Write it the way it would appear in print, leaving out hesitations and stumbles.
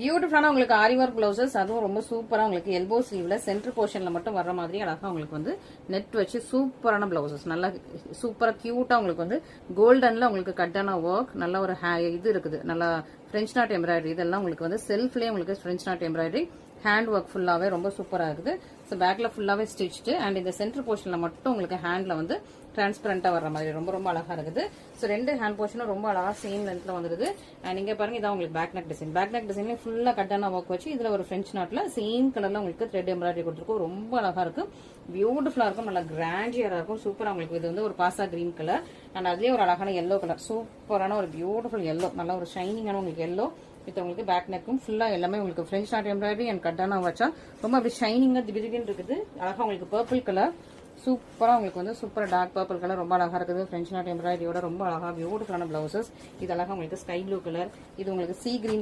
பியூட்டிஃபுல்லான உங்களுக்கு ஆரி work blouses, அதுவும் ரொம்ப சூப்பரா உங்களுக்கு எல்போ ஸ்லீவ்ல சென்டர் போர்ஷன்ல மட்டும் வர்ற மாதிரி அழகா உங்களுக்கு வந்து நெட் வச்சு சூப்பரான பிளவுசஸ், நல்லா சூப்பரா கியூட்டா உங்களுக்கு வந்து கோல்டன்ல உங்களுக்கு கட்டான ஒர்க், நல்ல ஒரு இது இருக்குது, நல்லா பிரெஞ்ச் நாட் எம்ப்ராய்டரி, இதெல்லாம் உங்களுக்கு வந்து செல்ஃப்லயே உங்களுக்கு French not embroidery hand work ஃபுல்லாவே ரொம்ப சூப்பரா இருக்குது. ஸோ பேக்ல ஃபுல்லாவே ஸ்டிச்டு அண்ட் இந்த சென்டர் போர்ஷன்ல மட்டும் உங்களுக்கு ஹேண்ட்ல வந்து டிரான்ஸ்பரண்டா வர்ற மாதிரி ரொம்ப ரொம்ப அழகா இருக்குது. ஸோ ரெண்டு ஹேண்ட் போர்ஷனும் ரொம்ப அழகா சேம் லென்த்ல வந்துருது. அண்ட் இங்க பாருங்க, இதான் உங்களுக்கு back neck design. Back neck டிசைன்ல ஃபுல்லா கட்டான ஒர்க் வச்சு இதுல ஒரு பிரெஞ்ச் நாட்ல சேம் கலர்ல உங்களுக்கு த்ரெட் எம்ப்ராய்டரி கொடுத்துருக்கும். ரொம்ப அழகா இருக்கும், பியூட்டிஃபுல்லா இருக்கும், நல்லா கிராண்டியரா இருக்கும், சூப்பரா உங்களுக்கு. இது வந்து ஒரு பாசா கிரீன் கலர் அண்ட் அதுலயே ஒரு அழகான எல்லோ கலர், சூப்பரான ஒரு பியூட்டிஃபுல் எல்லோ, நல்ல ஒரு ஷைனிங்கான உங்களுக்கு எல்லோ வித் உங்களுக்கு பேக் நெக்கும் ஃபுல்லா எல்லாமே உங்களுக்கு பிரெஞ்ச் நாட் எம்ப்ராய்டரி அண்ட் கட்டானா வச்சா ரொம்ப அப்படி ஷைனிங்கா திடீர்னு இருக்குது. அழகா உங்களுக்கு பர்பிள் கலர், சூப்பரா உங்களுக்கு வந்து சூப்பரா டார்க் பர்பிள் கலர் ரொம்ப அழகா இருக்குது. பிரெஞ்ச் நாட் எம்ப்ராய்டரியோட ரொம்ப அழகா பியூட்டிஃபுல்லான பிளவுசஸ். இது அழகா உங்களுக்கு ஸ்கை ப்ளூ கலர், இது உங்களுக்கு சீ கிரீன்